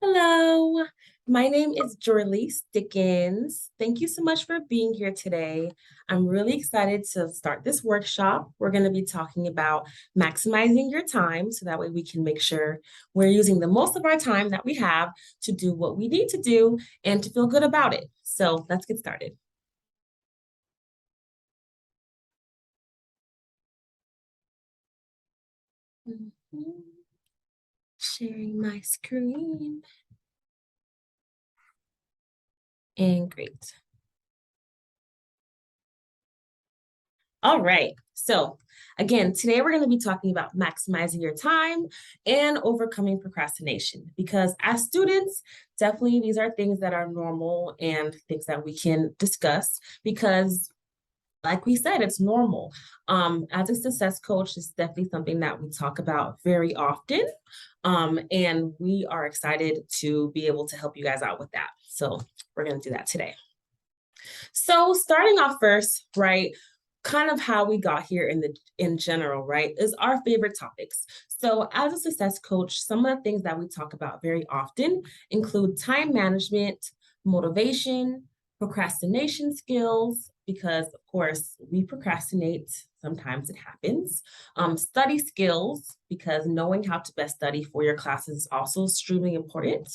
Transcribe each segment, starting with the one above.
Hello, my name is Jorlise Dickens. Thank you so much for being here today. I'm really excited to start this workshop. We're going to be talking about maximizing your time so that way we can make sure we're using the most of our time that we have to do what we need to do and to feel good about it. So let's get started. Mhm. Sharing my screen and great. All right. So, again, today we're going to be talking about maximizing your time and overcoming procrastination because as students, definitely these are things that are normal and things that we can discuss because like we said, it's normal. As a success coach, it's definitely something that we talk about very often. And we are excited to be able to help you guys out with that. So we're going to do that today. So starting off first, right, kind of how we got here in general, right, is our favorite topics. So as a success coach, some of the things that we talk about very often include time management, motivation, procrastination skills, because of course we procrastinate. Sometimes it happens. Study skills, because knowing how to best study for your classes is also extremely important.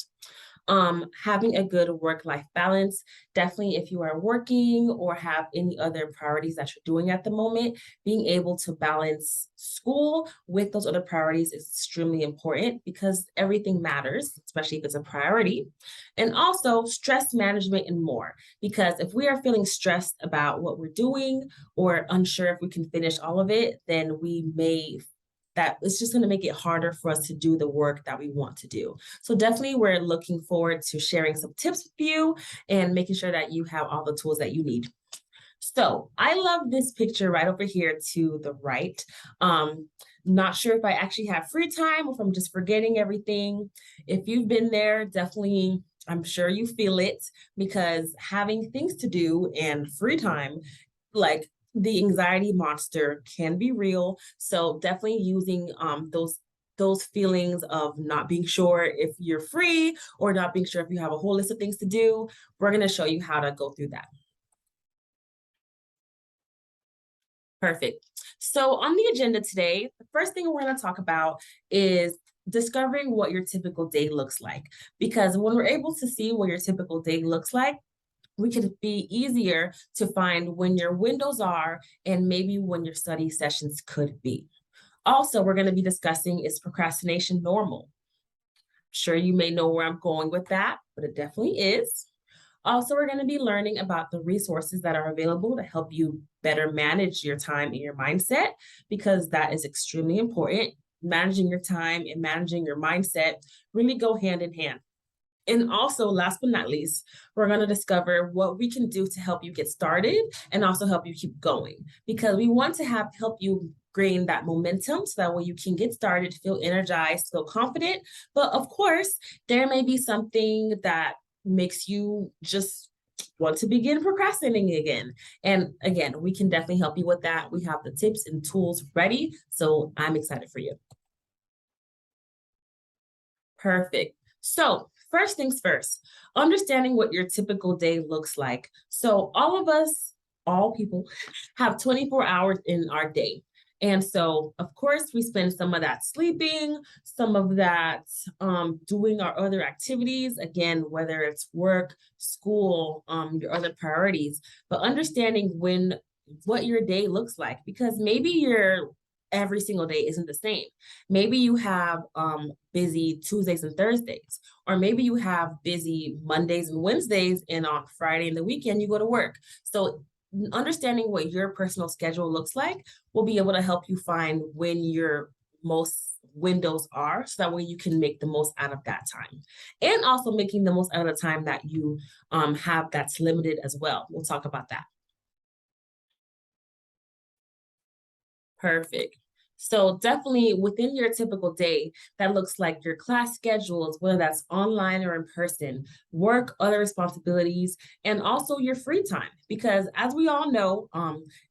Having a good work-life balance. Definitely, if you are working or have any other priorities that you're doing at the moment, being able to balance school with those other priorities is extremely important because everything matters, especially if it's a priority. And also stress management and more, because if we are feeling stressed about what we're doing or unsure if we can finish all of it, then we may that it's just going to make it harder for us to do the work that we want to do. So definitely we're looking forward to sharing some tips with you and making sure that you have all the tools that you need. So I love this picture right over here to the right. Not sure if I actually have free time or if I'm just forgetting everything. If you've been there, definitely I'm sure you feel it because having things to do and free time, like the anxiety monster can be real. So definitely using those feelings of not being sure if you're free or not being sure if you have a whole list of things to do. We're going to show you how to go through that. Perfect. So on the agenda today, the first thing we're going to talk about is discovering what your typical day looks like. Because when we're able to see what your typical day looks like, we can be easier to find when your windows are and maybe when your study sessions could be. Also, we're going to be discussing is procrastination normal? Sure, you may know where I'm going with that, but it definitely is. Also, we're going to be learning about the resources that are available to help you better manage your time and your mindset, because that is extremely important. Managing your time and managing your mindset really go hand in hand. And also, last but not least, we're going to discover what we can do to help you get started and also help you keep going, because we want to help you gain that momentum so that way you can get started, feel energized, feel confident. But of course, there may be something that makes you just want to begin procrastinating again. And again, we can definitely help you with that. We have the tips and tools ready. So I'm excited for you. Perfect. So, first things first, understanding what your typical day looks like. So, all of us, all people, have 24 hours in our day. And so, of course, we spend some of that sleeping, some of that doing our other activities, again, whether it's work, school, your other priorities, but understanding what your day looks like, because maybe your every single day isn't the same. Maybe you have busy Tuesdays and Thursdays, or maybe you have busy Mondays and Wednesdays, and on Friday and the weekend you go to work. So understanding what your personal schedule looks like will be able to help you find when your most windows are, so that way you can make the most out of that time, and also making the most out of the time that you have that's limited as well. We'll talk about that. Perfect. So definitely within your typical day, that looks like your class schedules, whether that's online or in person, work, other responsibilities, and also your free time. Because as we all know,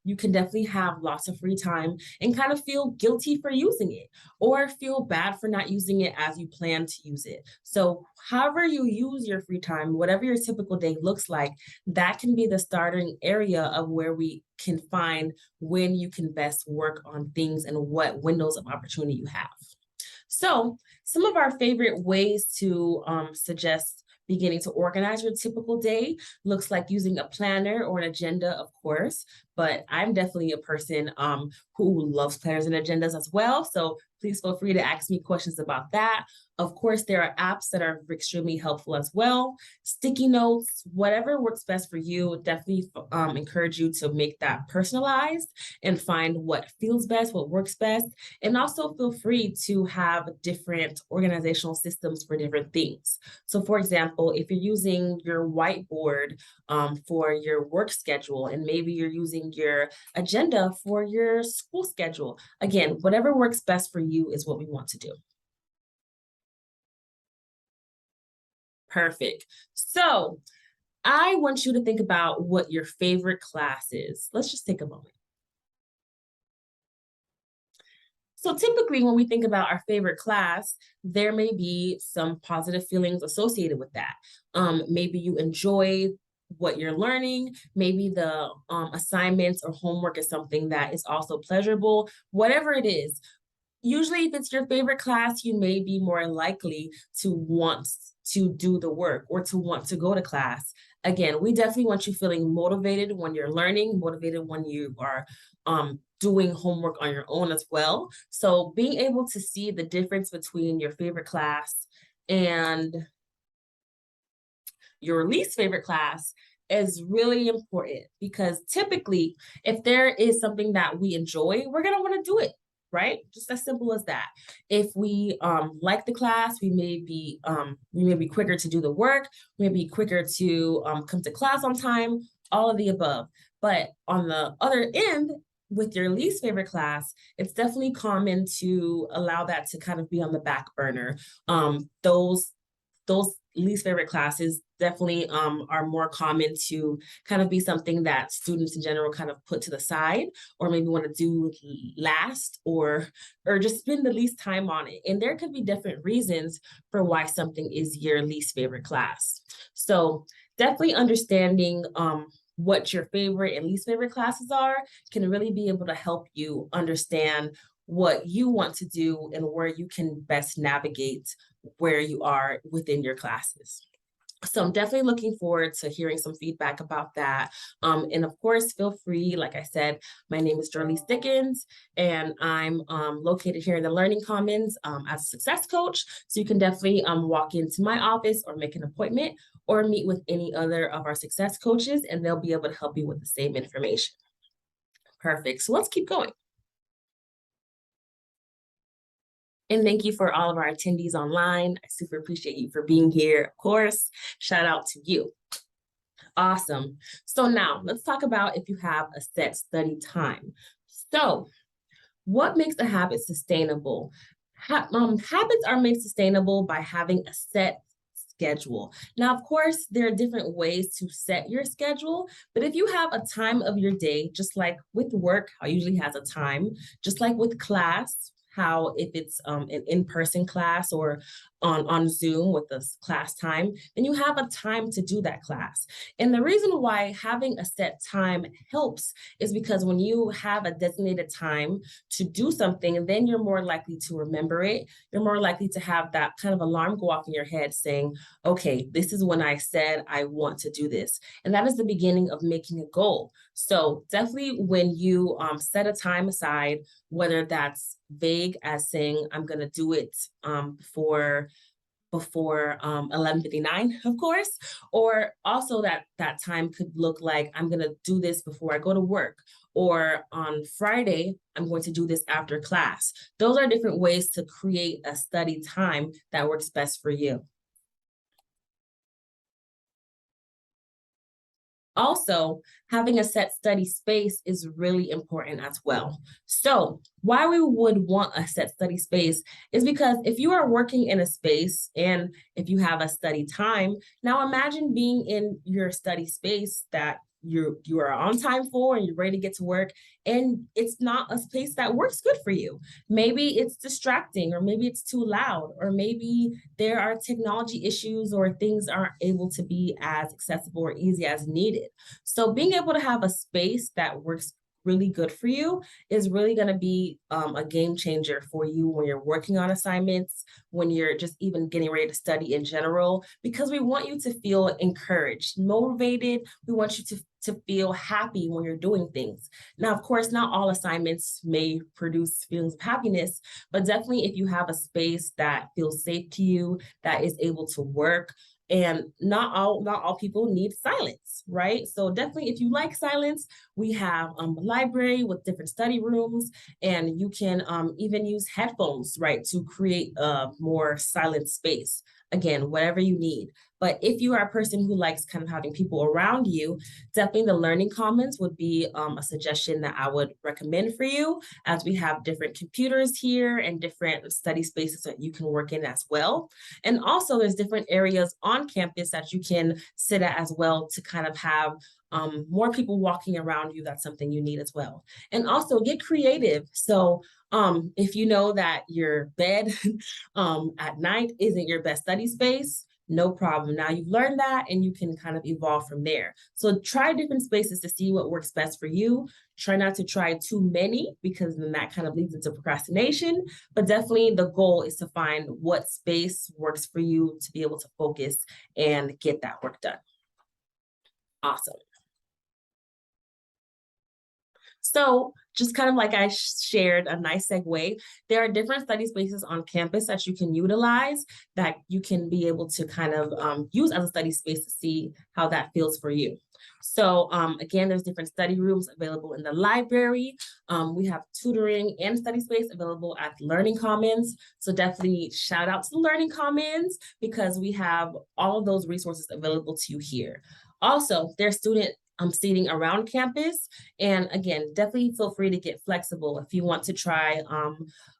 you can definitely have lots of free time and kind of feel guilty for using it or feel bad for not using it as you plan to use it. So however you use your free time, whatever your typical day looks like, that can be the starting area of where we can find when you can best work on things and what windows of opportunity you have. So some of our favorite ways to suggest beginning to organize your typical day looks like using a planner or an agenda, of course, but I'm definitely a person who loves planners and agendas as well. So please feel free to ask me questions about that. Of course, there are apps that are extremely helpful as well. Sticky notes, whatever works best for you, definitely encourage you to make that personalized and find what feels best, what works best. And also feel free to have different organizational systems for different things. So for example, if you're using your whiteboard for your work schedule, and maybe you're using your agenda for your school schedule, again, whatever works best for you is what we want to do. Perfect. So I want you to think about what your favorite class is. Let's just take a moment. So typically when we think about our favorite class, there may be some positive feelings associated with that. Maybe you enjoy what you're learning. Maybe the assignments or homework is something that is also pleasurable. Whatever it is, usually if it's your favorite class, you may be more likely to want to do the work or to want to go to class. Again, we definitely want you feeling motivated when you're learning, motivated when you are doing homework on your own as well. So being able to see the difference between your favorite class and your least favorite class is really important, because typically if there is something that we enjoy, we're going to want to do it, right? Just as simple as that. If we like the class, we may be quicker to do the work, we may be quicker to come to class on time, all of the above. But on the other end, with your least favorite class, it's definitely common to allow that to kind of be on the back burner. Those least favorite classes definitely are more common to kind of be something that students in general kind of put to the side, or maybe want to do last, or just spend the least time on it. And there could be different reasons for why something is your least favorite class. So definitely understanding what your favorite and least favorite classes are can really be able to help you understand what you want to do and where you can best navigate where you are within your classes. So I'm definitely looking forward to hearing some feedback about that. And of course, feel free, like I said, my name is Jorlise Dickens, and I'm located here in the Learning Commons as a success coach. So you can definitely walk into my office or make an appointment or meet with any other of our success coaches, and they'll be able to help you with the same information. Perfect. So let's keep going. And thank you for all of our attendees online. I super appreciate you for being here. Of course, shout out to you. Awesome. So now let's talk about if you have a set study time. So what makes a habit sustainable? Habits are made sustainable by having a set schedule. Now, of course, there are different ways to set your schedule, but if you have a time of your day, just like with work, how it usually has a time, just like with class, how if it's an in-person class or on Zoom with this class time, then you have a time to do that class. And the reason why having a set time helps is because when you have a designated time to do something, then you're more likely to remember it. You're more likely to have that kind of alarm go off in your head saying, okay, this is when I said I want to do this. And that is the beginning of making a goal. So definitely when you set a time aside, whether that's vague as saying, I'm going to do it before 11:59, of course, or also that time could look like I'm going to do this before I go to work, or on Friday, I'm going to do this after class. Those are different ways to create a study time that works best for you. Also, having a set study space is really important as well. So why we would want a set study space is because if you are working in a space and if you have a study time, now imagine being in your study space that you are on time for and you're ready to get to work, and it's not a space that works good for you. Maybe it's distracting, or maybe it's too loud, or maybe there are technology issues, or things aren't able to be as accessible or easy as needed. So being able to have a space that works really good for you is really going to be a game changer for you when you're working on assignments, when you're just even getting ready to study in general, because we want you to feel encouraged, motivated. We want you to feel happy when you're doing things. Now, of course, not all assignments may produce feelings of happiness, but definitely if you have a space that feels safe to you, that is able to work, and not all people need silence, right? So definitely if you like silence, we have a library with different study rooms, and you can even use headphones, right, to create a more silent space. Again, whatever you need. But if you are a person who likes kind of having people around you, definitely the learning commons would be a suggestion that I would recommend for you, as we have different computers here and different study spaces that you can work in as well. And also there's different areas on campus that you can sit at as well, to kind of have more people walking around you. That's something you need as well. And also get creative. So if you know that your bed at night isn't your best study space, no problem. Now you've learned that, and you can kind of evolve from there. So try different spaces to see what works best for you. Try not to try too many, because then that kind of leads into procrastination. But definitely the goal is to find what space works for you to be able to focus and get that work done. Awesome. So just kind of like I shared, a nice segue, there are different study spaces on campus that you can utilize, that you can be able to kind of use as a study space to see how that feels for you. So again, there's different study rooms available in the library. We have tutoring and study space available at Learning Commons. So definitely shout out to the Learning Commons, because we have all of those resources available to you here. Also, there's student seating around campus. And again, definitely feel free to get flexible if you want to try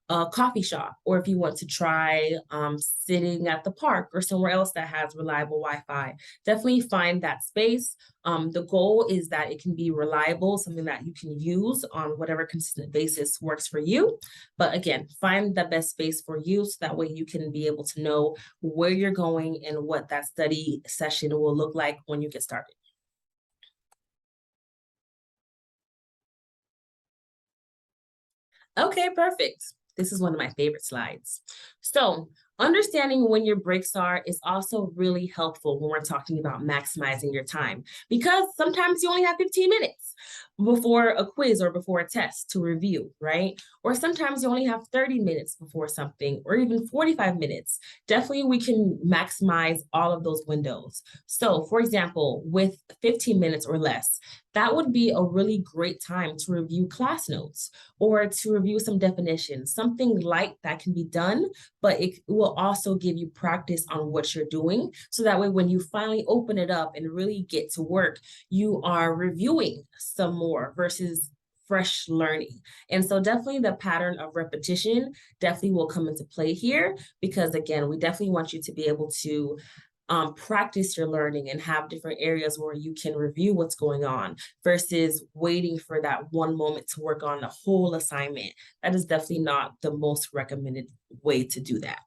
a coffee shop, or if you want to try sitting at the park or somewhere else that has reliable Wi-Fi. Definitely find that space. The goal is that it can be reliable, something that you can use on whatever consistent basis works for you. But again, find the best space for you, so that way you can be able to know where you're going and what that study session will look like when you get started. Okay, perfect. This is one of my favorite slides. So, understanding when your breaks are is also really helpful when we're talking about maximizing your time, because sometimes you only have 15 minutes before a quiz or before a test to review, right? Or sometimes you only have 30 minutes before something, or even 45 minutes. Definitely, we can maximize all of those windows. So, for example, with 15 minutes or less, that would be a really great time to review class notes, or to review some definitions, something light that can be done, but it will also give you practice on what you're doing. So that way, when you finally open it up and really get to work, you are reviewing some more versus fresh learning. And so definitely the pattern of repetition definitely will come into play here, because again, we definitely want you to be able to practice your learning and have different areas where you can review what's going on, versus waiting for that one moment to work on the whole assignment. That is definitely not the most recommended way to do that.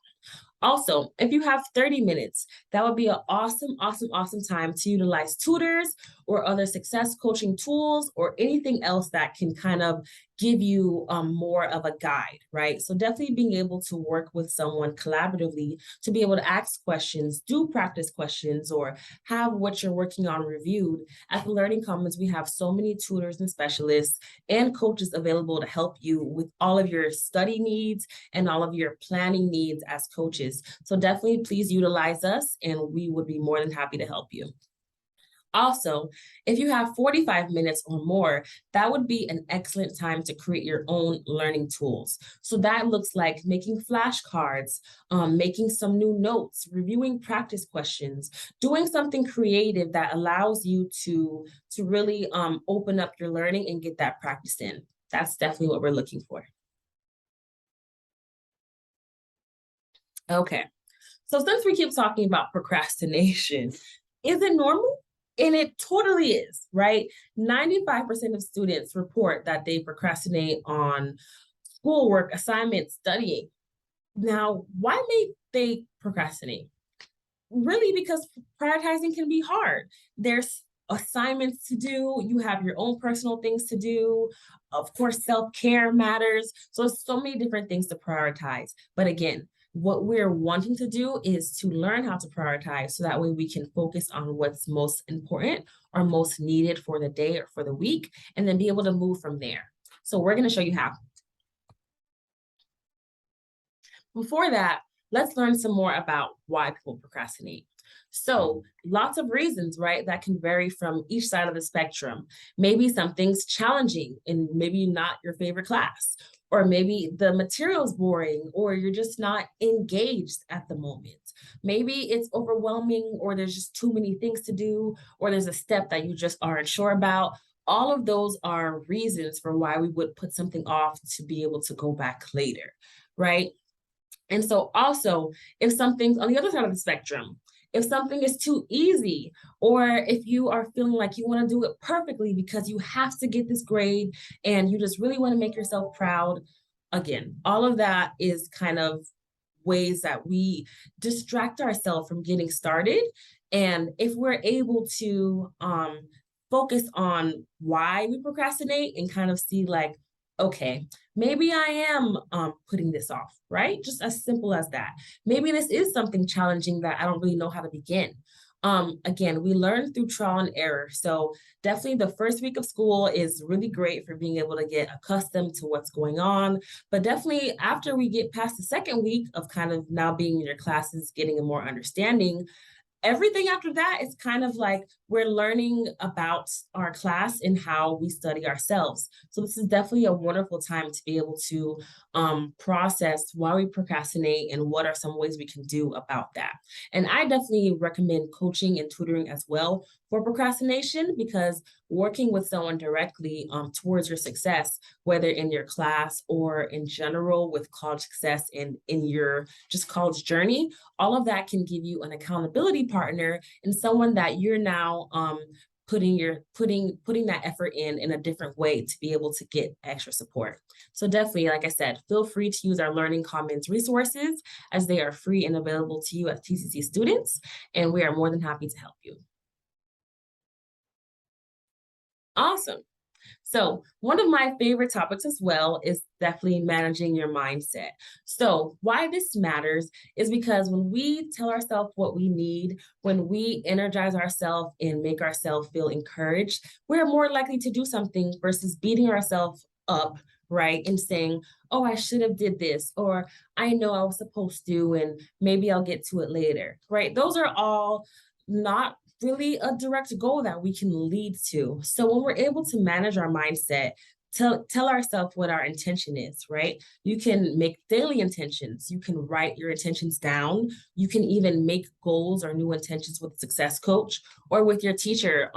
Also, if you have 30 minutes, that would be an awesome, awesome, awesome time to utilize tutors or other success coaching tools, or anything else that can kind of give you more of a guide, right? So definitely being able to work with someone collaboratively to be able to ask questions, do practice questions, or have what you're working on reviewed. At the Learning Commons, we have so many tutors and specialists and coaches available to help you with all of your study needs and all of your planning needs as coaches. So definitely please utilize us, and we would be more than happy to help you. Also, if you have 45 minutes or more, that would be an excellent time to create your own learning tools. So that looks like making flashcards, making some new notes, reviewing practice questions, doing something creative that allows you to really open up your learning and get that practice in. That's definitely what we're looking for. Okay, so since we keep talking about procrastination, is it normal? And it totally is, right? 95% of students report that they procrastinate on schoolwork, assignments, studying. Now, why may they procrastinate? Really, because prioritizing can be hard. There's assignments to do, you have your own personal things to do. Of course, self-care matters. So there's so many different things to prioritize. But again, what we're wanting to do is to learn how to prioritize so that way we can focus on what's most important or most needed for the day or for the week, and then be able to move from there. So we're going to show you how. Before that, let's learn some more about why people procrastinate. So, lots of reasons, right? That can vary from each side of the spectrum. Maybe something's challenging and maybe not your favorite class, or maybe the material's boring, or you're just not engaged at the moment. Maybe it's overwhelming, or there's just too many things to do, or there's a step that you just aren't sure about. All of those are reasons for why we would put something off to be able to go back later, right? And so also, if something's on the other side of the spectrum, if something is too easy, or if you are feeling like you want to do it perfectly because you have to get this grade and you just really want to make yourself proud, again, all of that is kind of ways that we distract ourselves from getting started. And if we're able to focus on why we procrastinate and kind of see like, okay, maybe I am putting this off, right? Just as simple as that. Maybe this is something challenging that I don't really know how to begin. Again, we learn through trial and error. So definitely the first week of school is really great for being able to get accustomed to what's going on. But definitely after we get past the second week of kind of now being in your classes, getting a more understanding, everything after that is kind of like we're learning about our class and how we study ourselves. So this is definitely a wonderful time to be able to process why we procrastinate and what are some ways we can do about that. And I definitely recommend coaching and tutoring as well for procrastination, because working with someone directly towards your success, whether in your class or in general with college success and in your just college journey, all of that can give you an accountability partner and someone that you're now putting that effort in a different way to be able to get extra support. So definitely, like I said, feel free to use our Learning Commons resources, as they are free and available to you as TCC students, and we are more than happy to help you. Awesome. So one of my favorite topics as well is definitely managing your mindset. So why this matters is because when we tell ourselves what we need, when we energize ourselves and make ourselves feel encouraged, we're more likely to do something versus beating ourselves up, right? And saying, oh, I should have did this, or I know I was supposed to, and maybe I'll get to it later, right? Those are all not really a direct goal that we can lead to. So when we're able to manage our mindset, tell ourselves what our intention is, right? You can make daily intentions. You can write your intentions down. You can even make goals or new intentions with a success coach or with your teacher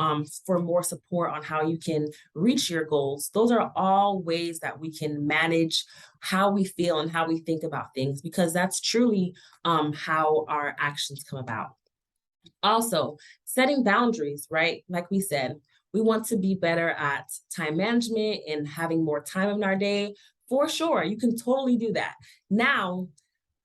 for more support on how you can reach your goals. Those are all ways that we can manage how we feel and how we think about things, because that's truly how our actions come about. Also, setting boundaries, right? Like we said, we want to be better at time management and having more time in our day. For sure, you can totally do that. Now,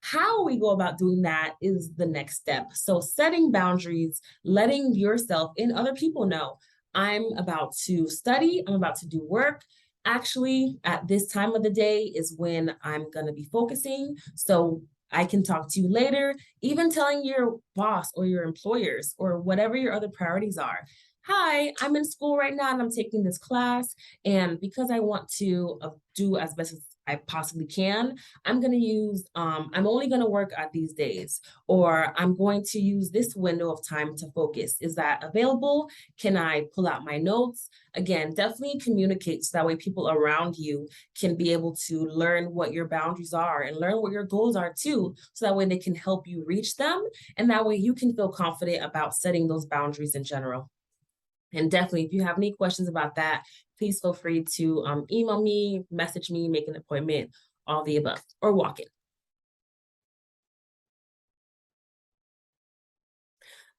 how we go about doing that is the next step. So, setting boundaries, letting yourself and other people know, I'm about to study, I'm about to do work. Actually, at this time of the day is when I'm going to be focusing. So, I can talk to you later, even telling your boss or your employers or whatever your other priorities are. Hi, I'm in school right now and I'm taking this class. And because I want to do as best as I possibly can, I'm only going to work at these days, or I'm going to use this window of time to focus. Is that available? Can I pull out my notes? Again, definitely communicate so that way people around you can be able to learn what your boundaries are and learn what your goals are too, so that way they can help you reach them. And that way you can feel confident about setting those boundaries in general. And definitely, if you have any questions about that, please feel free to email me, message me, make an appointment, all the above, or walk in.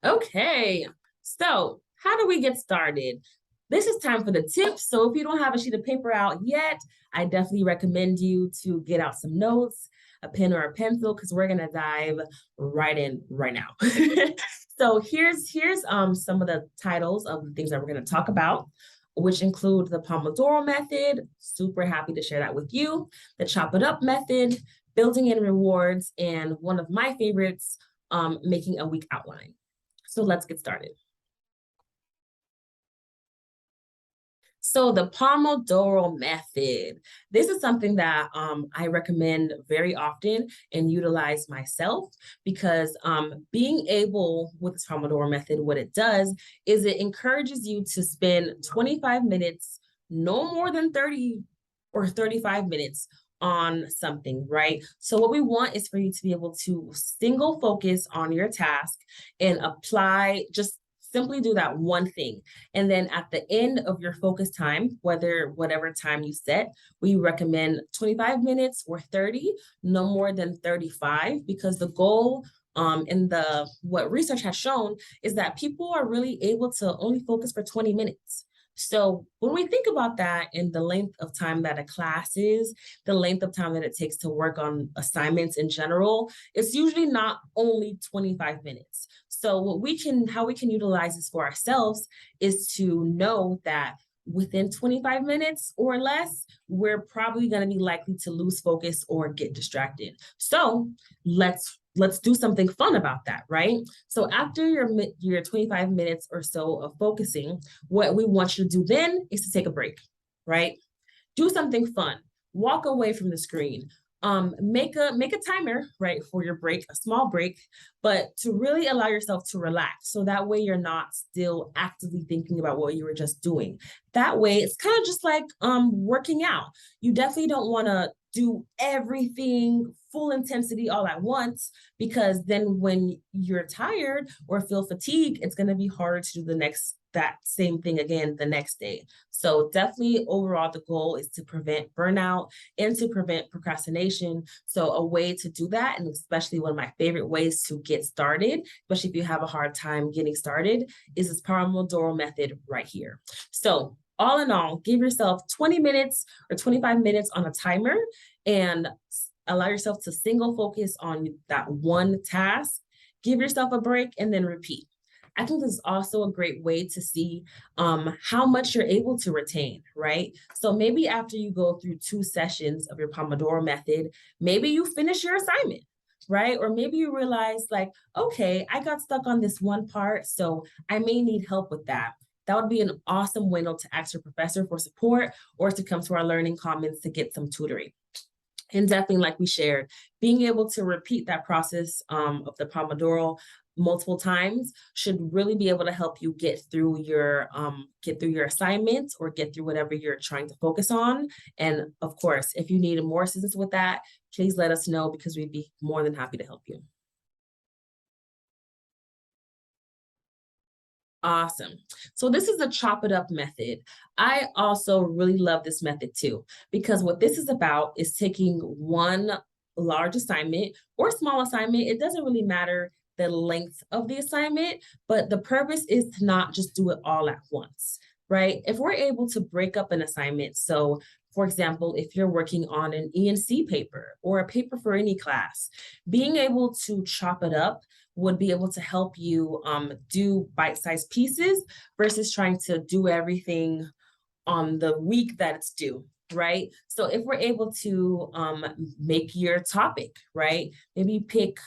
Okay, so how do we get started? This is time for the tips. So if you don't have a sheet of paper out yet, I definitely recommend you to get out some notes, a pen or a pencil, because we're gonna dive right in right now. So here's some of the titles of the things that we're gonna talk about, which include the Pomodoro Method. Super happy to share that with you. The Chop It Up Method, building in rewards, and one of my favorites, making a week outline. So let's get started. So the Pomodoro Method. This is something that I recommend very often and utilize myself because being able with this Pomodoro Method, what it does is it encourages you to spend 25 minutes, no more than 30 or 35 minutes on something, right? So what we want is for you to be able to single focus on your task and apply, just simply do that one thing. And then at the end of your focus time, whatever time you set, we recommend 25 minutes or 30, no more than 35, because the goal in the what research has shown is that people are really able to only focus for 20 minutes. So when we think about that and the length of time that a class is, the length of time that it takes to work on assignments in general, it's usually not only 25 minutes. So how we can utilize this for ourselves is to know that within 25 minutes or less, we're probably going to be likely to lose focus or get distracted. So let's do something fun about that, right? So after your 25 minutes or so of focusing, what we want you to do then is to take a break, right? Do something fun. Walk away from the screen. Make a timer, right, for your break, a small break, but to really allow yourself to relax. So that way you're not still actively thinking about what you were just doing. That way it's kind of just like working out. You definitely don't want to do everything full intensity all at once, because then when you're tired or feel fatigued, it's going to be harder to do that same thing again the next day. So definitely overall, the goal is to prevent burnout and to prevent procrastination. So a way to do that, and especially one of my favorite ways to get started, especially if you have a hard time getting started, is this Pomodoro Method right here. So all in all, give yourself 20 minutes or 25 minutes on a timer and allow yourself to single focus on that one task. Give yourself a break and then repeat. I think this is also a great way to see how much you're able to retain, right? So maybe after you go through 2 sessions of your Pomodoro Method, maybe you finish your assignment, right? Or maybe you realize like, okay, I got stuck on this one part, so I may need help with that. That would be an awesome window to ask your professor for support or to come to our Learning Commons to get some tutoring. And definitely, like we shared, being able to repeat that process of the Pomodoro multiple times should really be able to help you get through your assignments or get through whatever you're trying to focus on. And of course, if you need more assistance with that, please let us know, because we'd be more than happy to help you. Awesome. So this is the Chop It Up method. I also really love this method too, because what this is about is taking one large assignment or small assignment. It doesn't really matter the length of the assignment, but the purpose is to not just do it all at once, right? If we're able to break up an assignment, so for example, if you're working on an E&C paper or a paper for any class, being able to chop it up would be able to help you do bite-sized pieces versus trying to do everything on the week that it's due, right? So if we're able to make your topic, right? Maybe pick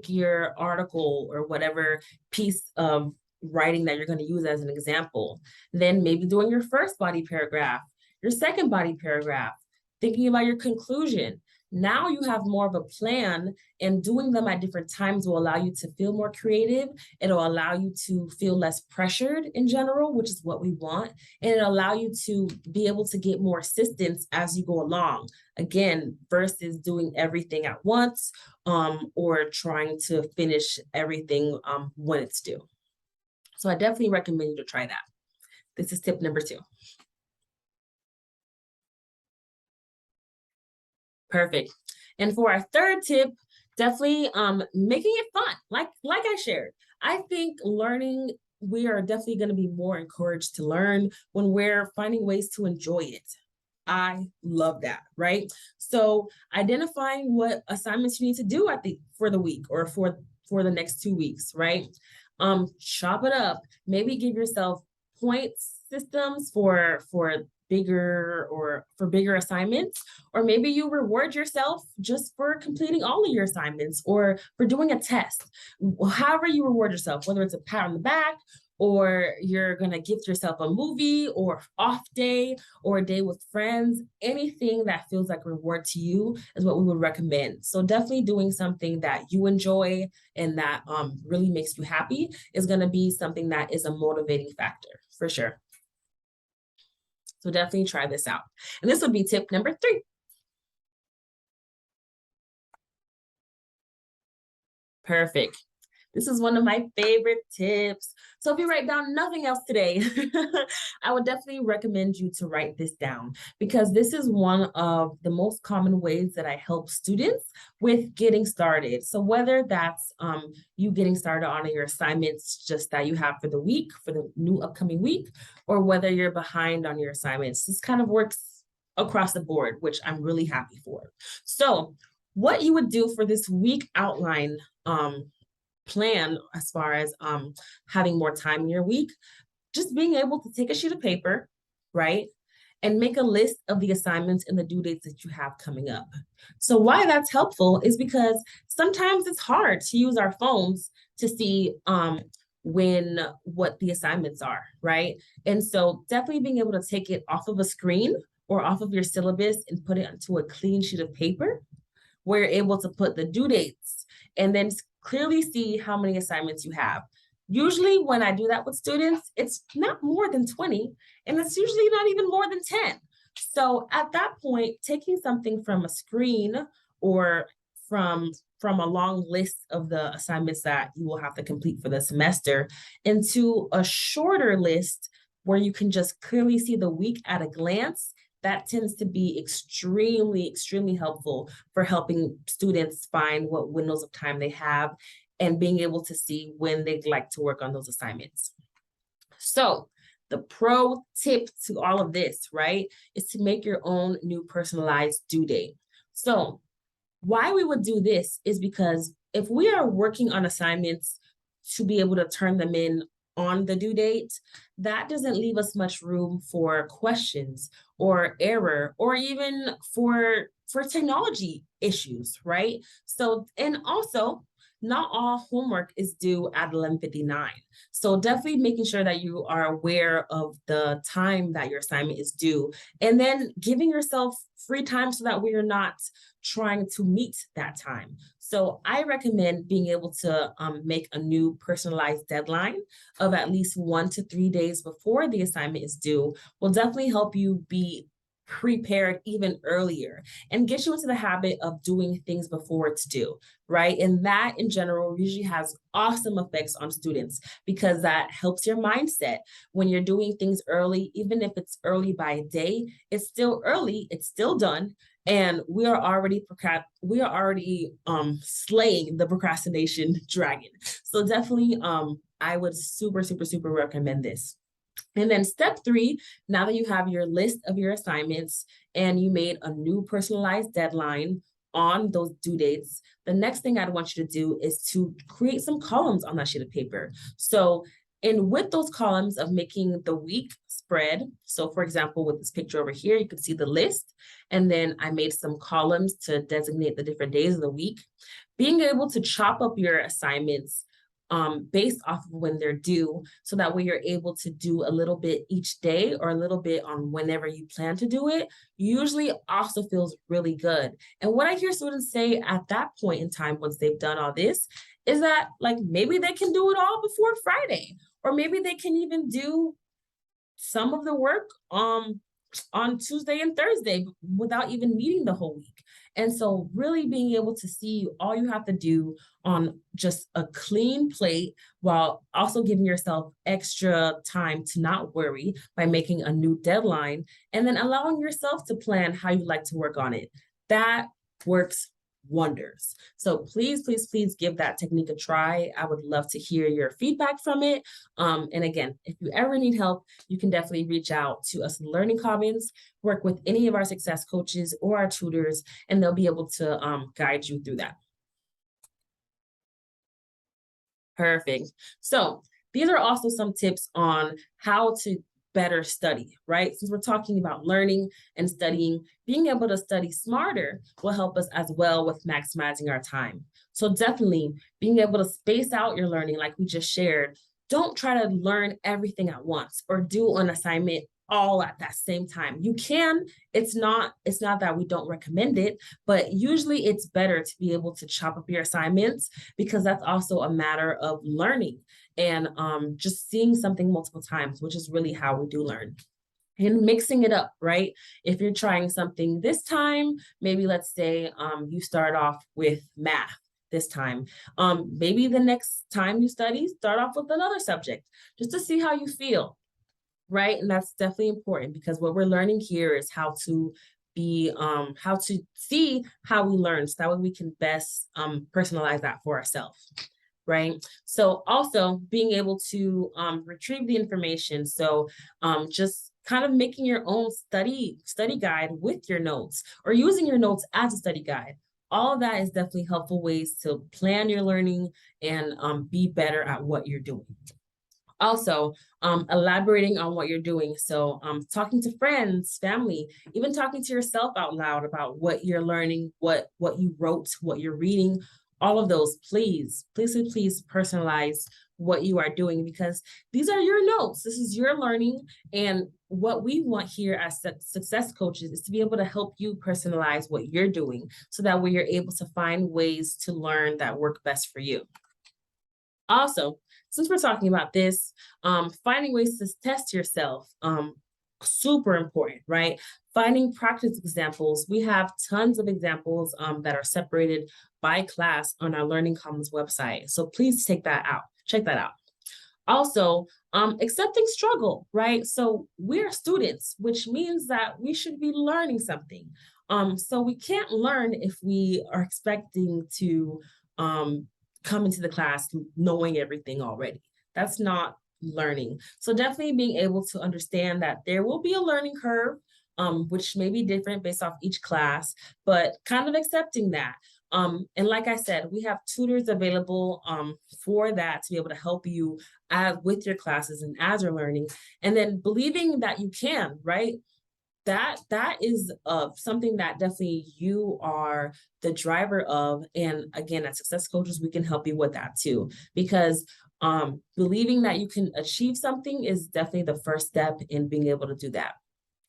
your article or whatever piece of writing that you're going to use as an example. Then maybe doing your first body paragraph, your second body paragraph, thinking about your conclusion. Now you have more of a plan, and doing them at different times will allow you to feel more creative. It'll allow you to feel less pressured in general, which is what we want. And it'll allow you to be able to get more assistance as you go along. Again, versus doing everything at once or trying to finish everything when it's due. So I definitely recommend you to try that. This is tip number 2. Perfect. And for our third tip, definitely making it fun. Like I shared, I think learning we are definitely going to be more encouraged to learn when we're finding ways to enjoy it. I love that, right? So identifying what assignments you need to do for the week or for the next 2 weeks, right? Chop it up. Maybe give yourself point systems for bigger assignments, or maybe you reward yourself just for completing all of your assignments or for doing a test. However you reward yourself, whether it's a pat on the back, or you're gonna gift yourself a movie or off day or a day with friends, anything that feels like a reward to you is what we would recommend. So definitely doing something that you enjoy and that really makes you happy is gonna be something that is a motivating factor for sure. So definitely try this out. And this would be tip number 3. Perfect. This is one of my favorite tips. So if you write down nothing else today, I would definitely recommend you to write this down, because this is one of the most common ways that I help students with getting started. So whether that's you getting started on your assignments just that you have for the week, for the new upcoming week, or whether you're behind on your assignments, this kind of works across the board, which I'm really happy for. So what you would do for this week outline plan as far as having more time in your week, just being able to take a sheet of paper, right? And make a list of the assignments and the due dates that you have coming up. So why that's helpful is because sometimes it's hard to use our phones to see what the assignments are, right? And so definitely being able to take it off of a screen or off of your syllabus and put it onto a clean sheet of paper, where you're able to put the due dates and then clearly see how many assignments you have. Usually when I do that with students, it's not more than 20, and it's usually not even more than 10. So at that point, taking something from a screen or from a long list of the assignments that you will have to complete for the semester into a shorter list where you can just clearly see the week at a glance, that tends to be extremely helpful for helping students find what windows of time they have and being able to see when they'd like to work on those assignments. So the pro tip to all of this, right, is to make your own new personalized due date. So why we would do this is because if we are working on assignments to be able to turn them in on the due date, that doesn't leave us much room for questions or error or even for technology issues, right? So, and also, not all homework is due at 11:59. So definitely making sure that you are aware of the time that your assignment is due, and then giving yourself free time so that we are not trying to meet that time. So I recommend being able to make a new personalized deadline of at least 1 to 3 days before the assignment is due. Will definitely help you be prepared even earlier and get you into the habit of doing things before it's due, right? And that in general usually has awesome effects on students because that helps your mindset. When you're doing things early, even if it's early by a day, it's still early, it's still done. And we are already slaying the procrastination dragon. So definitely I would super recommend this. And then step 3, now that you have your list of your assignments and you made a new personalized deadline on those due dates, the next thing I'd want you to do is to create some columns on that sheet of paper. So, and with those columns of making the week spread, so for example, with this picture over here, you can see the list, and then I made some columns to designate the different days of the week. Being able to chop up your assignments based off of when they're due, so that way you're able to do a little bit each day or a little bit on whenever you plan to do it, usually also feels really good. And what I hear students say at that point in time, once they've done all this, is that like maybe they can do it all before Friday, or maybe they can even do some of the work on Tuesday and Thursday without even needing the whole week. And so really being able to see all you have to do on just a clean plate while also giving yourself extra time to not worry by making a new deadline and then allowing yourself to plan how you like to work on it. That works wonders. So please, please, please give that technique a try. I would love to hear your feedback from it. And again, if you ever need help, you can definitely reach out to us in the Learning Commons, work with any of our success coaches or our tutors, and they'll be able to guide you through that. Perfect. So these are also some tips on how to better study, right? Since we're talking about learning and studying, being able to study smarter will help us as well with maximizing our time. So definitely being able to space out your learning, like we just shared. Don't try to learn everything at once or do an assignment all at that same time. You can, it's not that we don't recommend it, but usually it's better to be able to chop up your assignments because that's also a matter of learning and just seeing something multiple times, which is really how we do learn. And mixing it up, right? If you're trying something this time, maybe let's say you start off with math this time. Maybe the next time you study, start off with another subject just to see how you feel, right? And that's definitely important because what we're learning here is how to how to see how we learn so that way we can best personalize that for ourselves, right? So also being able to retrieve the information. So just kind of making your own study guide with your notes or using your notes as a study guide. All of that is definitely helpful ways to plan your learning and be better at what you're doing. Also, elaborating on what you're doing. So talking to friends, family, even talking to yourself out loud about what you're learning, what you wrote, what you're reading, all of those, please, please, please personalize what you are doing because these are your notes. This is your learning. And what we want here as success coaches is to be able to help you personalize what you're doing so that way you're able to find ways to learn that work best for you. Also, since we're talking about this, finding ways to test yourself, super important, right? Finding practice examples. We have tons of examples that are separated by class on our Learning Commons website. So please take that out, check that out. Also, accepting struggle, right? So we're students, which means that we should be learning something. So we can't learn if we are expecting to come into the class knowing everything already. That's not learning. So definitely being able to understand that there will be a learning curve, which may be different based off each class, but kind of accepting that. And like I said, we have tutors available for that to be able to help you with your classes and as you're learning, and then believing that you can, right? That is something that definitely you are the driver of. And again, as success coaches, we can help you with that too, because believing that you can achieve something is definitely the first step in being able to do that.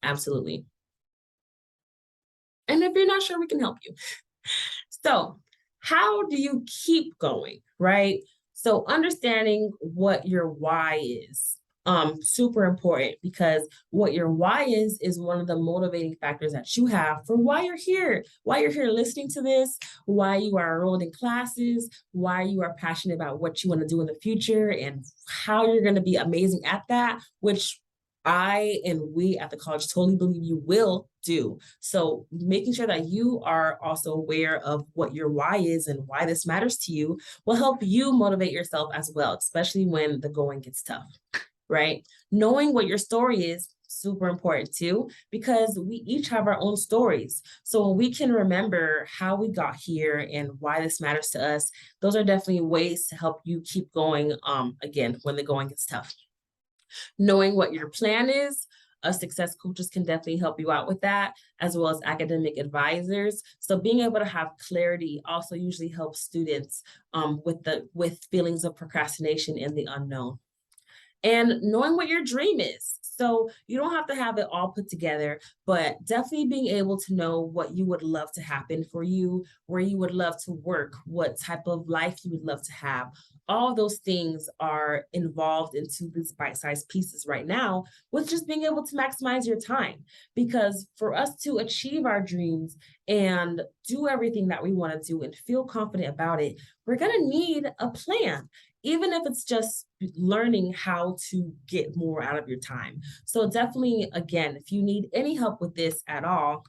Absolutely. And if you're not sure, we can help you. So how do you keep going, right? So understanding what your why is super important because what your why is one of the motivating factors that you have for why you're here listening to this, why you are enrolled in classes, why you are passionate about what you want to do in the future and how you're going to be amazing at that, which I and we at the college totally believe you will do. So making sure that you are also aware of what your why is and why this matters to you will help you motivate yourself as well, especially when the going gets tough, right? Knowing what your story is super important too, because we each have our own stories. So when we can remember how we got here and why this matters to us, those are definitely ways to help you keep going again, when the going gets tough. Knowing what your plan is, success coaches can definitely help you out with that, as well as academic advisors. So being able to have clarity also usually helps students with feelings of procrastination and the unknown. And knowing what your dream is. So you don't have to have it all put together, but definitely being able to know what you would love to happen for you, where you would love to work, what type of life you would love to have. All of those things are involved into these bite-sized pieces right now with just being able to maximize your time. Because for us to achieve our dreams and do everything that we want to do and feel confident about it, we're going to need a plan, even if it's just learning how to get more out of your time. So definitely, again, if you need any help with this at all,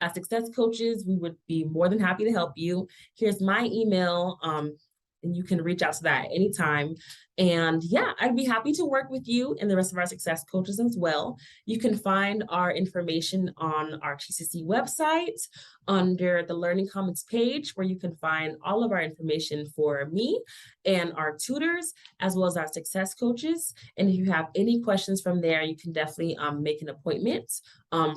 As success coaches, we would be more than happy to help you. Here's my email. And you can reach out to that anytime. And yeah, I'd be happy to work with you and the rest of our success coaches as well. You can find our information on our TCC website under the Learning Commons page, where you can find all of our information for me and our tutors, as well as our success coaches. And if you have any questions from there, you can definitely make an appointment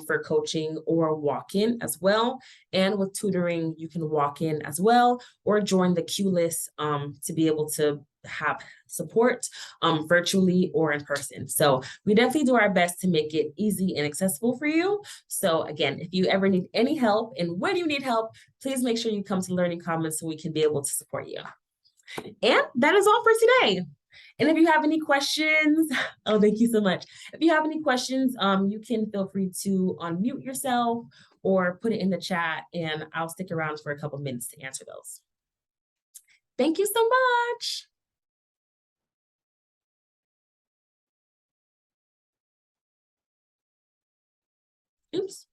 for coaching or walk-in as well. And with tutoring, you can walk in as well or join the queue list to be able to have support virtually or in person. So we definitely do our best to make it easy and accessible for you. So again, if you ever need any help and when you need help, please make sure you come to Learning Commons so we can be able to support you. And that is all for today. And if you have any questions, oh, thank you so much. If you have any questions, you can feel free to unmute yourself or put it in the chat, and I'll stick around for a couple minutes to answer those. Thank you so much. Oops.